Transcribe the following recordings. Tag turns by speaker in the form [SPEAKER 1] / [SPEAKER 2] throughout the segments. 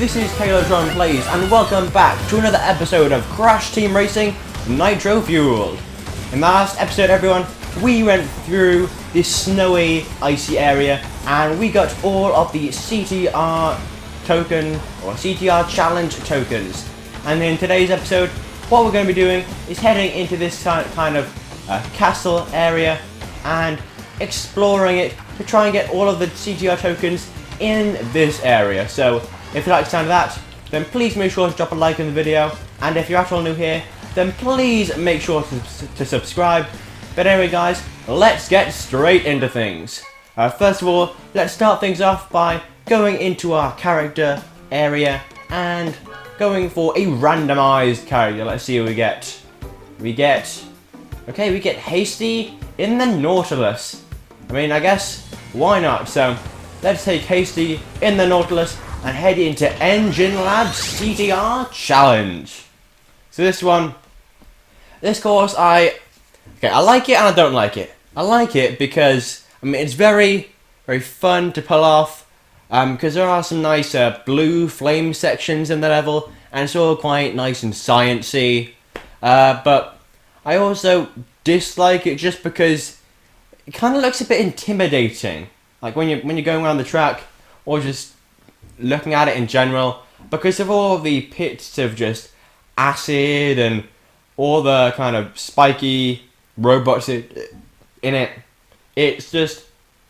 [SPEAKER 1] this is Calotron Plays, and welcome back to another episode of Crash Team Racing Nitro-Fueled. In the last episode, everyone, we went through this snowy, icy area, and we got all of the CTR token, or CTR challenge tokens. And in today's episode, what we're going to be doing is heading into this kind of castle area and exploring it to try and get all of the CTR tokens in this area. So if you like the sound of that, then please make sure to drop a like on the video, and if you're at all new here, then please make sure to subscribe. But anyway guys, let's get straight into things. First of all, let's start things off by going into our character area and going for a randomized character. Let's see who we get. We get Hasty in the Nautilus. I mean, I guess, why not? So, let's take Hasty in the Nautilus and head into Engine Lab's CTR Challenge. So this course, I like it and I don't like it. I like it because, I mean, it's very, very fun to pull off, because there are some nice blue flame sections in the level, and it's all quite nice and sciencey. But I also dislike it just because it kind of looks a bit intimidating. Like when you're going around the track, or just looking at it in general, because of all the pits of just acid and all the kind of spiky robots in it. It's just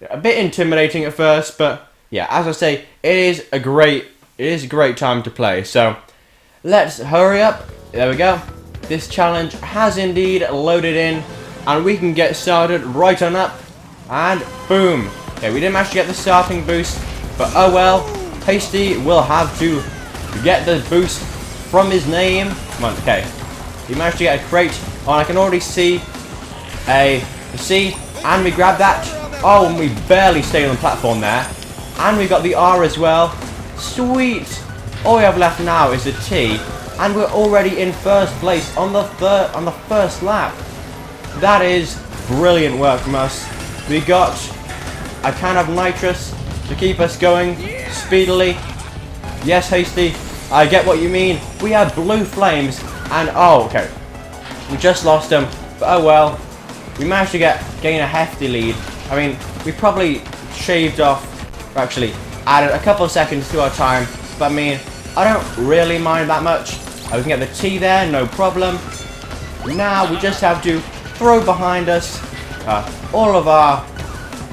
[SPEAKER 1] a bit intimidating at first, but yeah, as I say, it is a great time to play. So let's hurry up. There we go. This challenge has indeed loaded in, and we can get started right on up. And boom. Okay, we didn't manage to get the starting boost, but oh well. Hasty will have to get the boost from his name. Come on, okay. He managed to get a crate. Oh, and I can already see a C, and we grabbed that. Oh, and we barely stayed on the platform there. And we got the R as well. Sweet. All we have left now is a T, and we're already in first place on the first lap. That is brilliant work from us. We got a can of nitrous to keep us going speedily. Yes, Hasty, I get what you mean. We have blue flames, and oh, okay, we just lost them, but oh well. We managed to gain a hefty lead. I mean, we probably shaved off, or actually added a couple of seconds to our time, but I mean, I don't really mind that much. We can get the T there, no problem. Now we just have to throw behind us all of our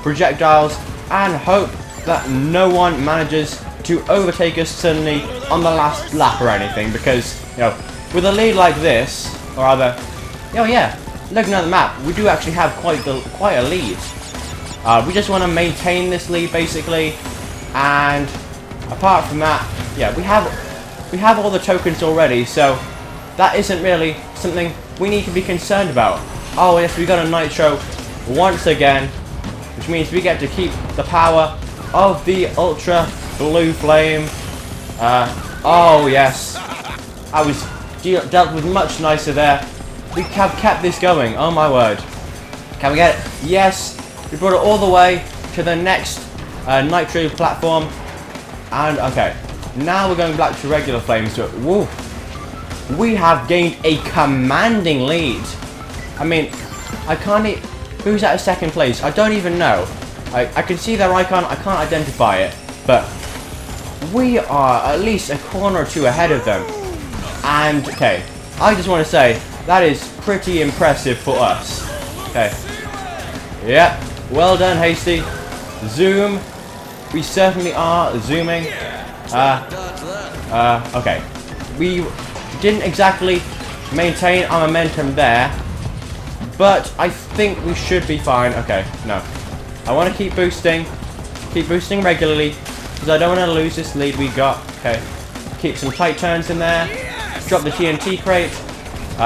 [SPEAKER 1] projectiles and hope that no one manages to overtake us suddenly on the last lap or anything, because, you know, with a lead like this, or rather, oh yeah, looking at the map, we do actually have quite a lead. We just want to maintain this lead basically, and apart from that, yeah, we have all the tokens already, so that isn't really something we need to be concerned about. Oh yes, we got a Nitro once again, which means we get to keep the power of the Ultra Blue Flame. Oh yes, I was dealt with much nicer there. We have kept this going, oh my word. Can we get it? Yes, we brought it all the way to the next Nitro platform. And okay, now we're going back to regular flames. So, woo, we have gained a commanding lead. I mean, I can't who's at second place? I don't even know. I can see their icon, I can't identify it, but we are at least a corner or two ahead of them. And okay, I just want to say that is pretty impressive for us. Okay. Yep. Well done, Hasty. Zoom. We certainly are zooming. Okay. We didn't exactly maintain our momentum there, but I think we should be fine. Okay, no. I want to keep boosting regularly, because I don't want to lose this lead we got. Okay. Keep some tight turns in there. Drop the TNT crate.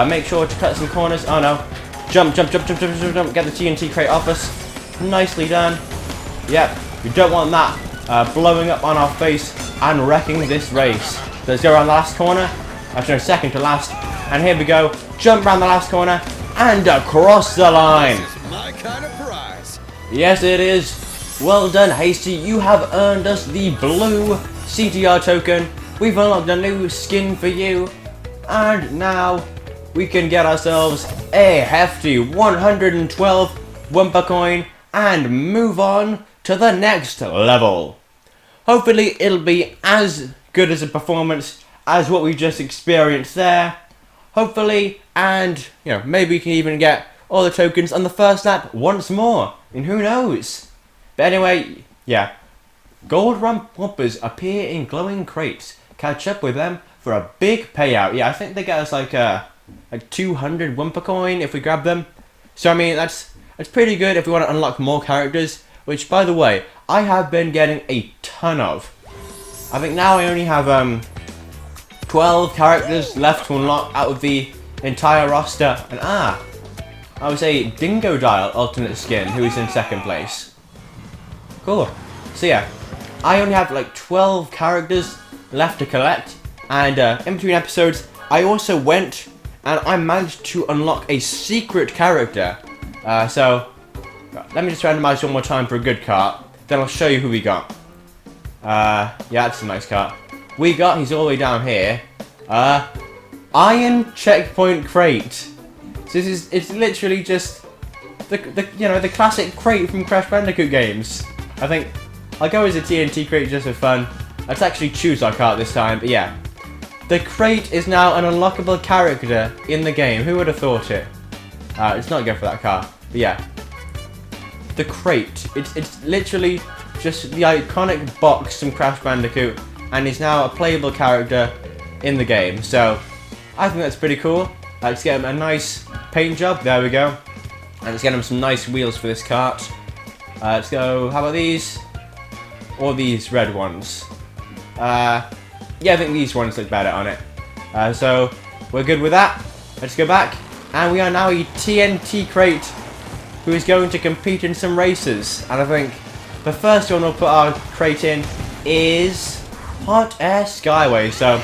[SPEAKER 1] Make sure to cut some corners. Oh no. Jump. Get the TNT crate off us. Nicely done. Yep. We don't want that blowing up on our face and wrecking this race. So let's go around the last corner. Actually, no, second to last. And here we go. Jump around the last corner and across the line.
[SPEAKER 2] This is my kind of prize.
[SPEAKER 1] Yes, it is. Well done, Hasty. You have earned us the blue CTR token, we've unlocked a new skin for you, and now we can get ourselves a hefty 112 Wumpa coin and move on to the next level. Hopefully it'll be as good as a performance as what we just experienced there. Hopefully, and maybe we can even get all the tokens on the first lap once more, and who knows. But anyway, yeah, gold Wumpas appear in glowing crates. Catch up with them for a big payout. Yeah, I think they get us like 200 Wumpa coin if we grab them. So I mean that's pretty good if we want to unlock more characters, which by the way I have been getting a ton of. I think now I only have 12 characters left to unlock out of the entire roster, and I was a Dingo Dial alternate skin who is in second place. Cool. So yeah, I only have like 12 characters left to collect, and in between episodes I also went and I managed to unlock a secret character. So let me just randomize one more time for a good cart, then I'll show you who we got. Yeah, that's a nice cart. He's all the way down here, Iron Checkpoint Crate. So it's literally just the classic crate from Crash Bandicoot games. I think I'll go as a TNT crate just for fun. Let's actually choose our cart this time, but yeah. The crate is now an unlockable character in the game. Who would have thought it? It's not good for that car, but yeah. The crate. It's literally just the iconic box from Crash Bandicoot, and is now a playable character in the game. So I think that's pretty cool. Let's get him a nice paint job. There we go. And let's get him some nice wheels for this cart. Let's go. How about these? Or these red ones? Yeah, I think these ones look better on it. So we're good with that. Let's go back, and we are now a TNT crate who is going to compete in some races. And I think the first one we'll put our crate in is Hot Air Skyway. So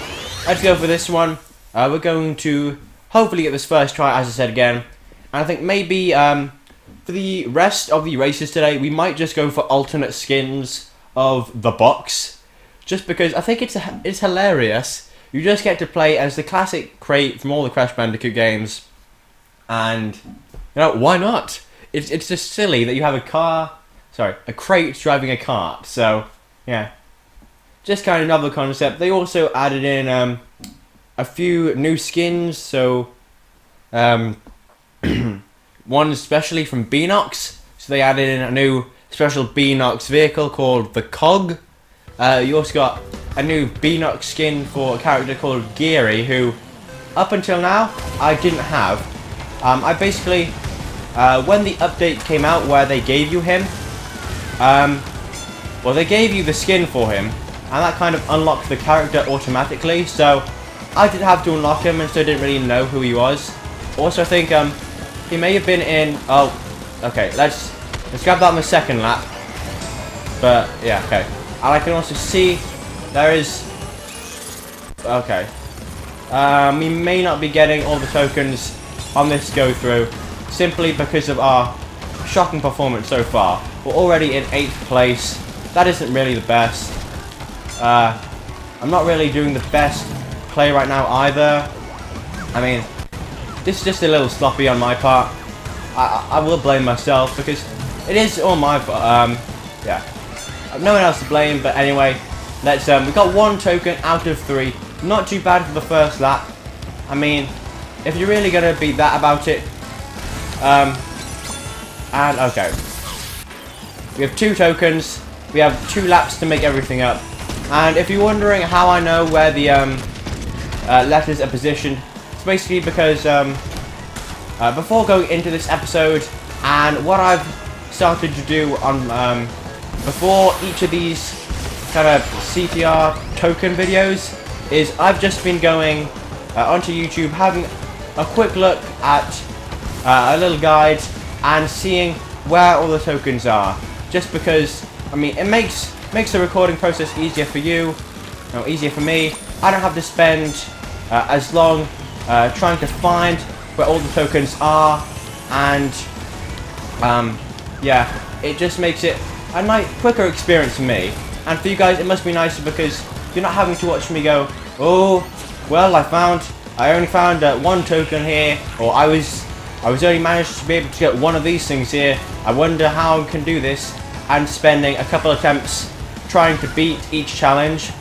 [SPEAKER 1] let's go for this one. We're going to hopefully get this first try, as I said again. And I think maybe for the rest of the races today, we might just go for alternate skins of the box. Just because I think it's hilarious. You just get to play as the classic crate from all the Crash Bandicoot games. And, why not? It's just silly that you have a crate driving a cart. So, yeah. Just kind of novel concept. They also added in a few new skins. So, one especially from Beanox. So they added in a new special Beanox vehicle called the Cog. You also got a new Beanox skin for a character called Geary, who, up until now, I didn't have. I basically, when the update came out where they gave you him, well, they gave you the skin for him, and that kind of unlocked the character automatically, so I didn't have to unlock him, and so I didn't really know who he was. Also, I think, he may have been in, okay, let's grab that on the second lap, but, yeah, okay. And I can also see there is... Okay. We may not be getting all the tokens on this go through simply because of our shocking performance so far. We're already in 8th place. That isn't really the best. I'm not really doing the best play right now either. I mean, this is just a little sloppy on my part. I will blame myself because it is all my fault. Yeah. No one else to blame, but anyway, let's we got 1 token out of 3. Not too bad for the first lap. I mean, if you're really gonna be that about it, and okay, we have 2 tokens. We have 2 laps to make everything up. And if you're wondering how I know where the letters are positioned, it's basically because before going into this episode, and what I've started to do on before each of these kind of CTR token videos is I've just been going onto YouTube, having a quick look at a little guide and seeing where all the tokens are. Just because, I mean, it makes the recording process easier for you, easier for me. I don't have to spend as long trying to find where all the tokens are, and yeah, it just makes it a nice, quicker experience for me. And for you guys, it must be nicer because you're not having to watch me go, oh, well, I only found one token here, or I was only managed to be able to get one of these things here. I wonder how I can do this, and spending a couple attempts trying to beat each challenge.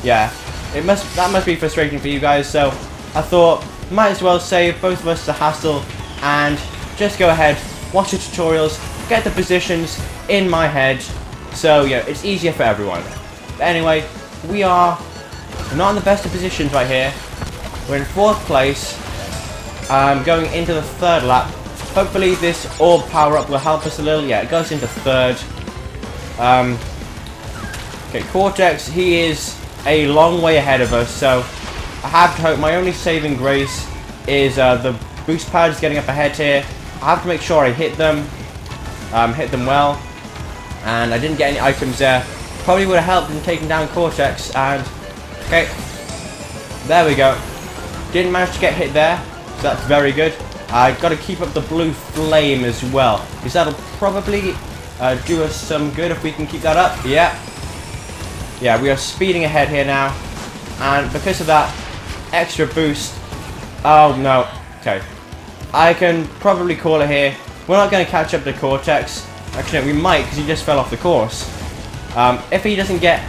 [SPEAKER 1] Yeah, that must be frustrating for you guys. So I thought might as well save both of us the hassle and just go ahead, watch the tutorials, get the positions in my head. So yeah, it's easier for everyone. But anyway, we are not in the best of positions right here. We're in 4th place. Going into the 3rd lap. Hopefully this orb power up will help us a little. Yeah, it goes into 3rd. Okay, Cortex, he is a long way ahead of us, so I have to hope. My only saving grace is the boost pads getting up ahead here. I have to make sure I hit them well, and I didn't get any items there. Probably would have helped in taking down Cortex, and okay, there we go. Didn't manage to get hit there, so that's very good. I've got to keep up the blue flame as well, because that'll probably do us some good if we can keep that up. Yeah, we are speeding ahead here now, and because of that extra boost, oh no, okay, I can probably call it here. We're not going to catch up to Cortex. Actually, we might, because he just fell off the course. If he doesn't get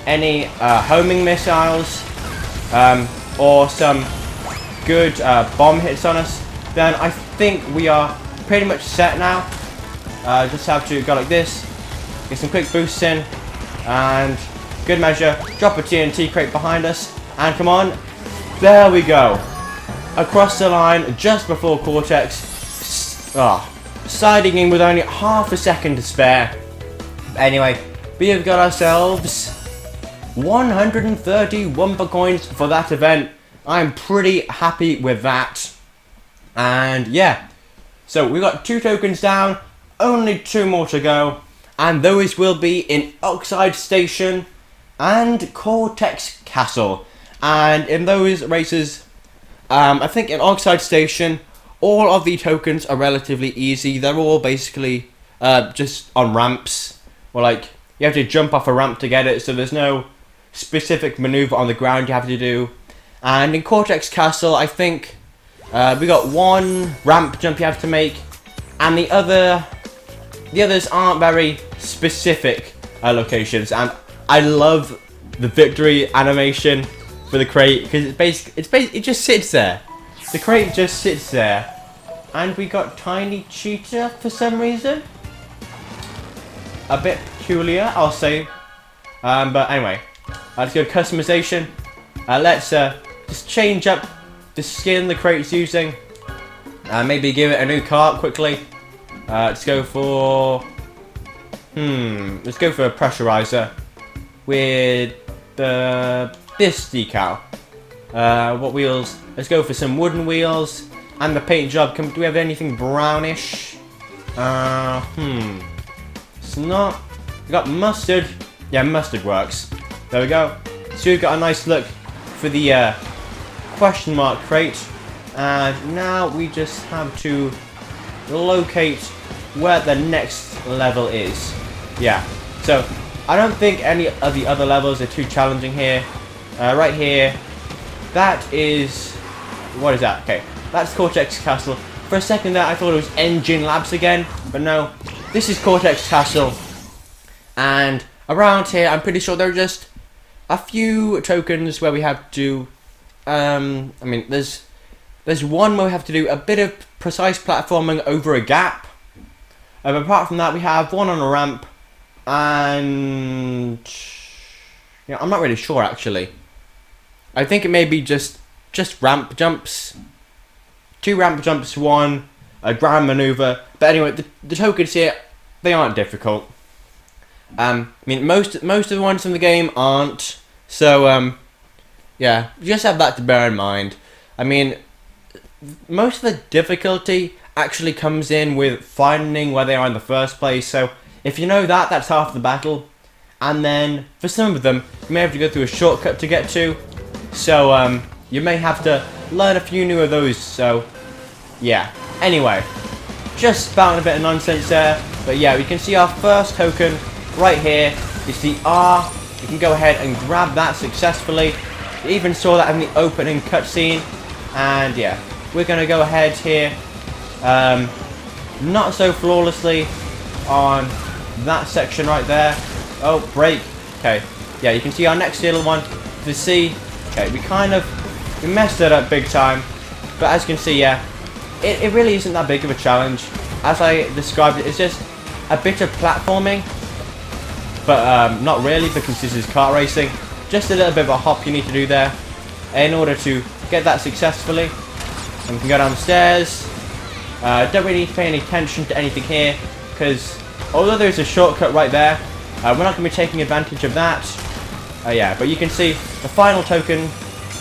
[SPEAKER 1] any homing missiles or some good bomb hits on us, then I think we are pretty much set now. Just have to go like this, get some quick boosts in, and good measure, drop a TNT crate behind us, and come on, there we go. Across the line just before Cortex, siding in with only half a second to spare. Anyway, we have got ourselves 130 Wumpa coins for that event. I'm pretty happy with that. And yeah, so we got 2 tokens down, only 2 more to go, and those will be in Oxide Station and Cortex Castle. And in those races, I think in Oxide Station, all of the tokens are relatively easy. They're all basically just on ramps, or like you have to jump off a ramp to get it, so there's no specific maneuver on the ground you have to do. And in Cortex Castle, I think we got 1 ramp jump you have to make, and the others aren't very specific locations. And I love the victory animation for the crate, because it just sits there. The crate just sits there. And we got Tiny Cheetah for some reason. A bit peculiar, I'll say. But anyway, let's go to customization. Let's just change up the skin the crate's using. Maybe give it a new cart quickly. Let's go for a pressurizer with this decal. What wheels? Let's go for some wooden wheels. And the paint job. Do we have anything brownish? It's not. We got mustard. Yeah, mustard works. There we go. So we've got a nice look for the question mark crate. And now we just have to locate where the next level is. Yeah. So I don't think any of the other levels are too challenging here. Right here. That is. What is that? Okay. That's Cortex Castle. For a second there, I thought it was Engine Labs again, but no. This is Cortex Castle. And around here, I'm pretty sure there are just a few tokens where we have to. I mean, there's one where we have to do a bit of precise platforming over a gap. But apart from that, we have one on a ramp, and yeah, I'm not really sure actually. I think it may be just ramp jumps. 2 ramp jumps, 1 a ground maneuver. But anyway, the tokens here, they aren't difficult. I mean, most of the ones in the game aren't. So yeah, just have that to bear in mind. I mean, most of the difficulty actually comes in with finding where they are in the first place. So if you know that, that's half the battle. And then for some of them, you may have to go through a shortcut to get to. So you may have to learn a few new of those. So yeah. Anyway, just spouting a bit of nonsense there. But yeah, we can see our first token right here. It's the you can go ahead and grab that successfully. You even saw that in the opening cutscene. And yeah, we're going to go ahead here, not so flawlessly on that section right there. Oh, break. Okay, yeah, you can see our next little one, the C. Okay, we messed it up big time. But as you can see, yeah, it really isn't that big of a challenge. As I described it, it's just a bit of platforming. But not really, because this is kart racing. Just a little bit of a hop you need to do there in order to get that successfully. And we can go down the stairs. Don't really need to pay any attention to anything here, because although there's a shortcut right there, we're not going to be taking advantage of that. Yeah, but you can see the final token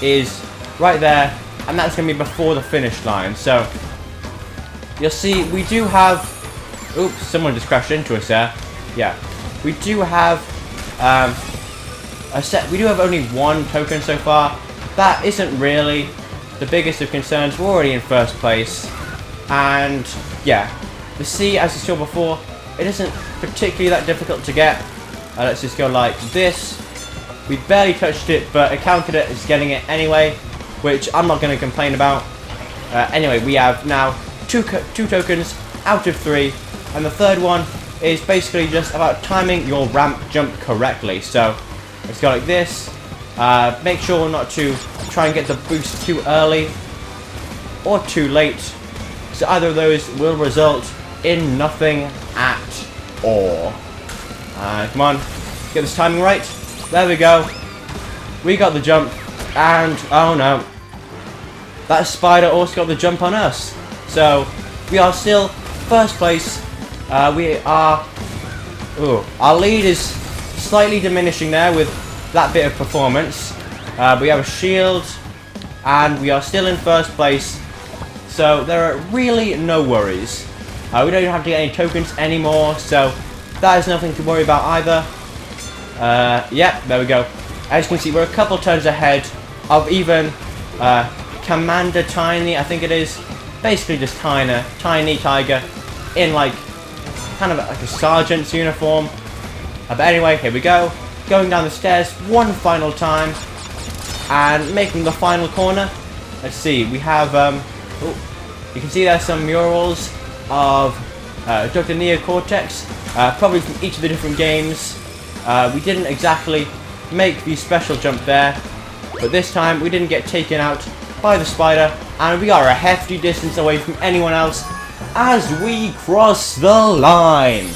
[SPEAKER 1] is right there, and that's going to be before the finish line. So you'll see we do have... Oops, someone just crashed into us there. Yeah, we do have we do have only one token so far. That isn't really the biggest of concerns. We're already in first place, and yeah, the C, as you saw before, it isn't particularly that difficult to get. Let's just go like this. We barely touched it, but it counted it as getting it anyway, which I'm not going to complain about. Anyway, we have now two tokens out of 3, and the third one is basically just about timing your ramp jump correctly. So let's go like this. Make sure not to try and get the boost too early or too late, so either of those will result in nothing at all. Come on, get this timing right. There we go. We got the jump, and oh no, that spider also got the jump on us. So we are still first place. We are... Ooh, our lead is slightly diminishing there with that bit of performance. We have a shield, and we are still in first place. So there are really no worries. We don't have to get any tokens anymore, so that is nothing to worry about either. Yep, there we go. As you can see, we're a couple turns ahead of even Commander Tiny, I think it is. Basically just Tiny Tiger in like kind of like a sergeant's uniform. But anyway, here we go. Going down the stairs one final time and making the final corner. Let's see, we have you can see there's some murals of Dr. Neocortex, probably from each of the different games. We didn't exactly make the special jump there, but this time we didn't get taken out by the spider, and we are a hefty distance away from anyone else as we cross the line.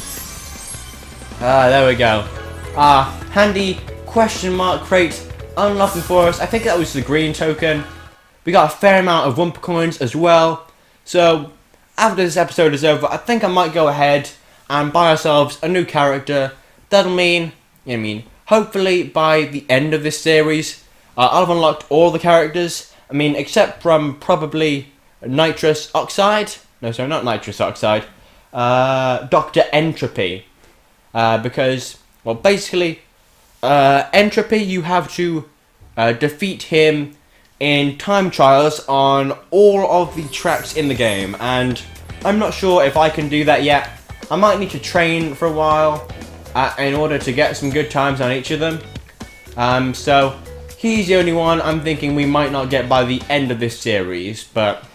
[SPEAKER 1] There we go. Handy question mark crate unlocking for us. I think that was the green token. We got a fair amount of Wumpa coins as well. So after this episode is over, I think I might go ahead and buy ourselves a new character. That'll mean, hopefully by the end of this series, I'll have unlocked all the characters. I mean, except from probably Nitrous Oxide. No, sorry, not Nitrous Oxide. Dr. Entropy. Because, well, basically, Entropy, you have to defeat him in time trials on all of the tracks in the game. And I'm not sure if I can do that yet. I might need to train for a while in order to get some good times on each of them. So he's the only one I'm thinking we might not get by the end of this series. But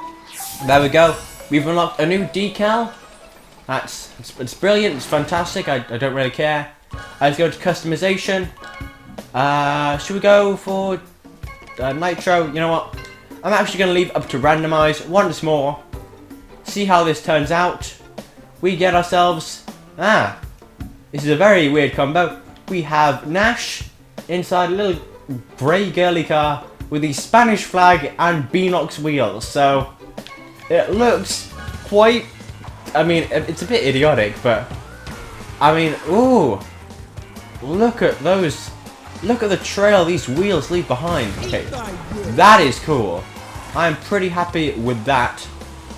[SPEAKER 1] there we go. We've unlocked a new decal. It's brilliant. It's fantastic. I don't really care. Let's go to customization. Should we go for Nitro? You know what? I'm actually going to leave up to randomize once more. See how this turns out. We get ourselves... this is a very weird combo. We have Nash inside a little grey girly car with the Spanish flag and Beanox wheels. So it looks quite... I mean, it's a bit idiotic, but... I mean, ooh! Look at those... Look at the trail these wheels leave behind. Okay, that is cool. I'm pretty happy with that.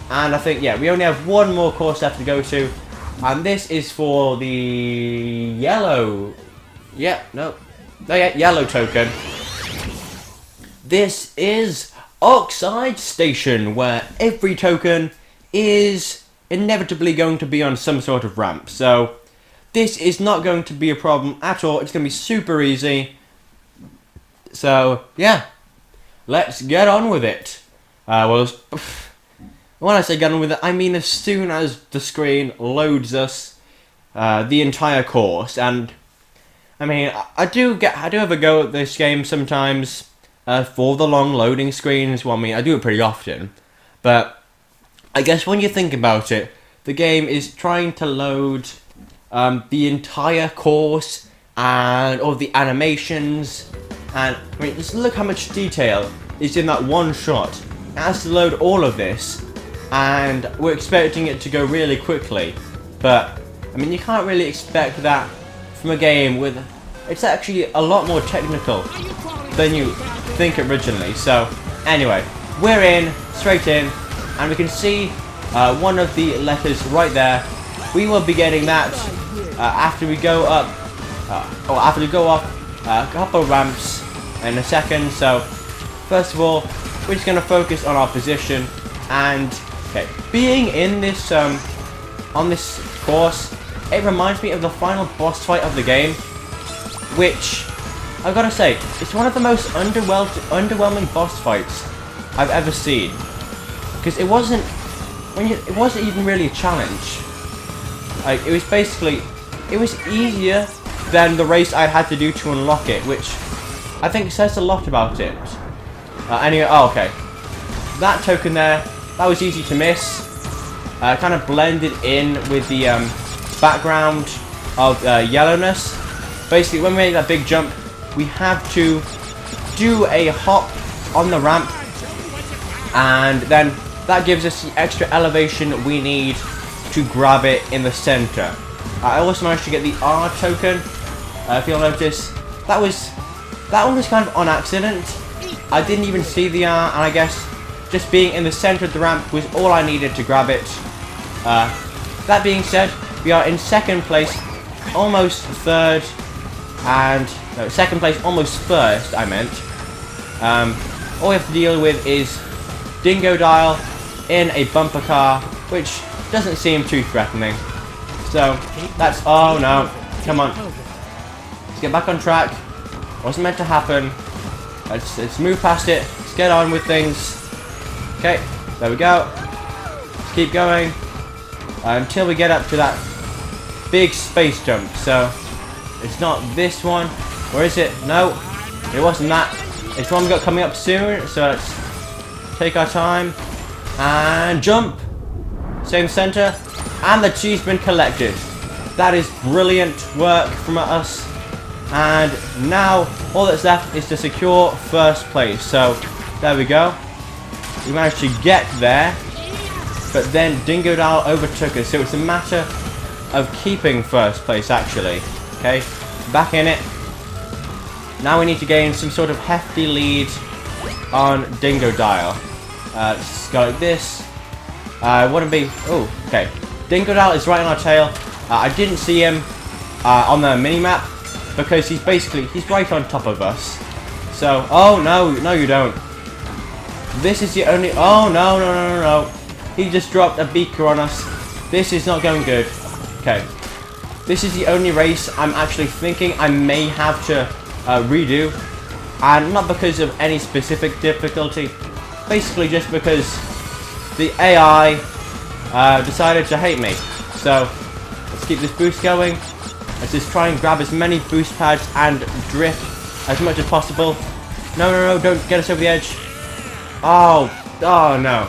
[SPEAKER 1] And I think, yeah, we only have one more course left to go to. And this is for the yellow... yellow token. This is Oxide Station, where every token is inevitably going to be on some sort of ramp. So this is not going to be a problem at all. It's going to be super easy. So, yeah. Let's get on with it. Well, when I say get on with it, I mean as soon as the screen loads us the entire course. And, I mean, I do have a go at this game sometimes for the long loading screens. Well, I mean, I do it pretty often. But I guess when you think about it, the game is trying to load the entire course and all the animations. And I mean, just look how much detail is in that one shot. It has to load all of this, and we're expecting it to go really quickly. But I mean, you can't really expect that from a game with. It's actually a lot more technical than you think originally. So anyway, we're in, straight in, and we can see one of the letters right there. We will be getting that after we go up, or after we go off a couple of ramps in a second. So first of all, we're just going to focus on our position. And okay, being in this on this course, it reminds me of the final boss fight of the game, which I've got to say, it's one of the most underwhelming boss fights I've ever seen, because it wasn't even really a challenge. Like, it was basically, it was easier than the race I had to do to unlock it, which I think says a lot about it. Anyway, oh, okay. That token there, that was easy to miss. Kind of blended in with the background of yellowness. Basically, when we make that big jump, we have to do a hop on the ramp, and then that gives us the extra elevation we need to grab it in the center. I also managed to get the R token. If you'll notice, that one was kind of on accident. I didn't even see the R, and I guess just being in the center of the ramp was all I needed to grab it. That being said, we are in second place, almost third, and no, second place, almost first, I meant. All we have to deal with is Dingo Dial in a bumper car, which doesn't seem too threatening. So that's, oh no, come on, let's get back on track. Wasn't meant to happen. Let's move past it. Let's get on with things. Okay, there we go. Let's keep going until we get up to that big space jump. So it's not this one, or is it? No, it wasn't that. It's one we got coming up soon. So let's take our time and jump. Same center, and the G's been collected. That is brilliant work from us. And now all that's left is to secure first place. So there we go. We managed to get there, but then Dingo Dial overtook us. So it's a matter of keeping first place, actually. Okay, back in it. Now we need to gain some sort of hefty lead on Dingo Dial. Let's go like this. Wouldn't be. Oh, okay. Dingo Dial is right on our tail. I didn't see him on the mini-map because he's right on top of us. So, oh no, you don't. This is the only. Oh no. He just dropped a beaker on us. This is not going good. Okay. This is the only race I'm actually thinking I may have to redo, and not because of any specific difficulty. Basically, just because the AI decided to hate me. So let's keep this boost going. Let's just try and grab as many boost pads and drift as much as possible. No, don't get us over the edge. Oh no.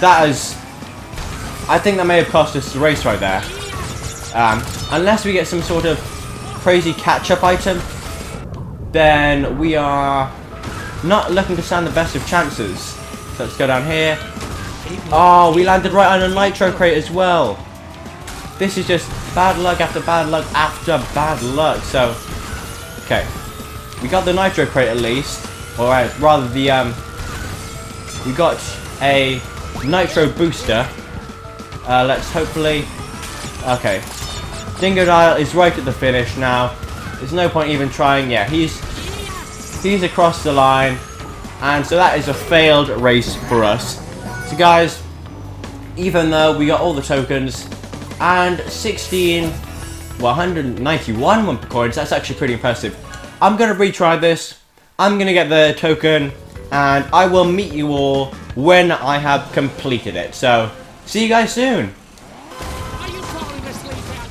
[SPEAKER 1] That is... I think that may have cost us the race right there. Unless we get some sort of crazy catch-up item, then we are not looking to stand the best of chances. So let's go down here. Oh, we landed right on a nitro crate as well. This is just bad luck after bad luck after bad luck. So, okay, we got the nitro crate at least, or rather the we got a nitro booster. Let's hopefully. Okay, Dingo Dial is right at the finish now. There's no point even trying. Yeah, he's across the line, and so that is a failed race for us. So guys, even though we got all the tokens and 16 well, 191 Wumper coins. That's actually pretty impressive. I'm going to retry this. I'm going to get the token, and I will meet you all when I have completed it. So, see you guys soon.
[SPEAKER 3] Are you falling asleep out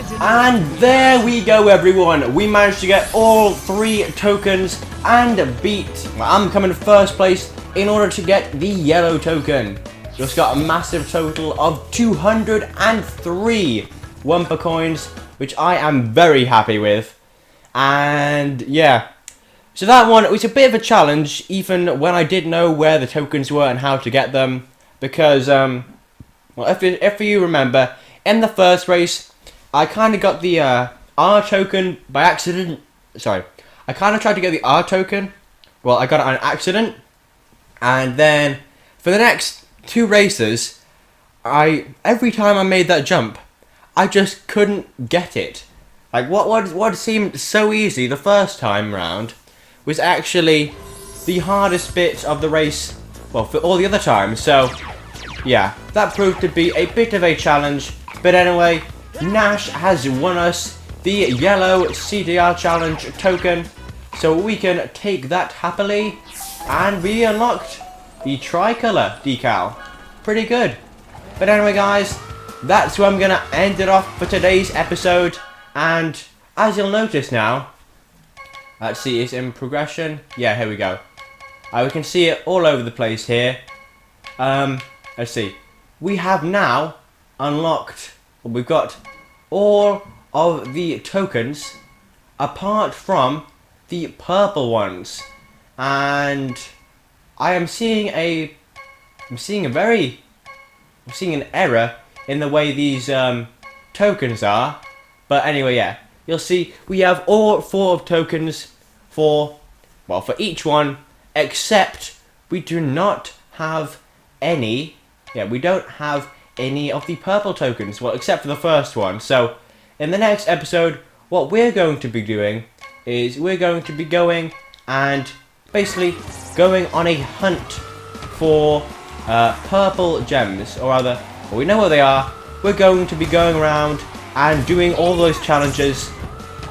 [SPEAKER 3] there?
[SPEAKER 1] And there we go, everyone. We managed to get all 3 tokens and beat. Well, I'm coming first place in order to get the yellow token. Just got a massive total of 203 Wumper coins, which I am very happy with. And yeah, so that one, it was a bit of a challenge, even when I did know where the tokens were and how to get them. Because, well, if you remember, in the first race, I kind of got the R token by accident. Sorry, I kind of tried to get the R token. Well, I got it on accident. And then, for the next 2 races, every time I made that jump, I just couldn't get it. Like, what seemed so easy the first time round was actually the hardest bit of the race, well, for all the other times. So, yeah, that proved to be a bit of a challenge. But anyway, Nash has won us the yellow CTR challenge token. So we can take that happily. And we unlocked the tricolour decal. Pretty good. But anyway, guys, that's where I'm going to end it off for today's episode. And as you'll notice now, let's see, it's in progression. Yeah, here we go. We can see it all over the place here. Let's see. We have now unlocked, well, we've got all of the tokens apart from the purple ones. And I am seeing an error in the way these tokens are. But anyway, yeah, you'll see we have all 4 tokens for each one, except we do not have any. Yeah, we don't have any of the purple tokens. Well, except for the first one. So, in the next episode, what we're going to be doing is we're going to be going and basically going on a hunt for purple gems, or rather, well, we know where they are. We're going to be going around and doing all those challenges.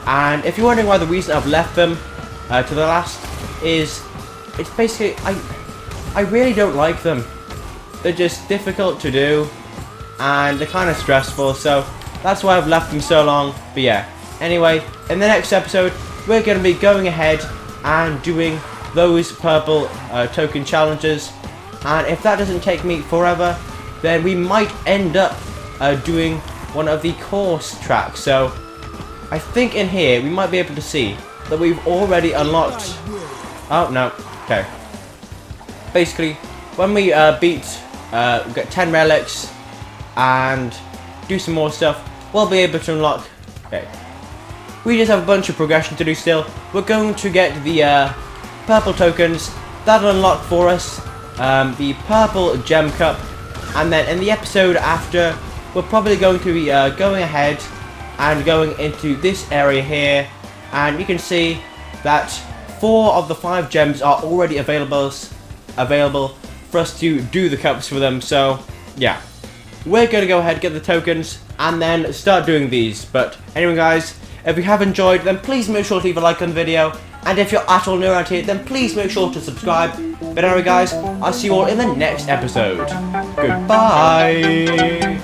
[SPEAKER 1] And if you're wondering why the reason I've left them to the last is, it's basically, I really don't like them. They're just difficult to do, and they're kind of stressful, so that's why I've left them so long. But yeah, anyway, in the next episode, we're going to be going ahead and doing those purple token challenges. And if that doesn't take me forever, then we might end up doing one of the course tracks. So I think in here we might be able to see that we've already unlocked. Oh no, okay. Basically, when we we get 10 relics and do some more stuff, we'll be able to unlock. Okay, we just have a bunch of progression to do still. We're going to get the purple tokens that'll unlock for us the purple gem cup, and then in the episode after, we're probably going to be going ahead and going into this area here, and you can see that 4 of the 5 gems are already available for us to do the cups for them. So yeah, we're going to go ahead, get the tokens, and then start doing these. But anyway, guys, if you have enjoyed, then please make sure to leave a like on the video, and if you're at all new around here, then please make sure to subscribe. But anyway, guys, I'll see you all in the next episode. Goodbye.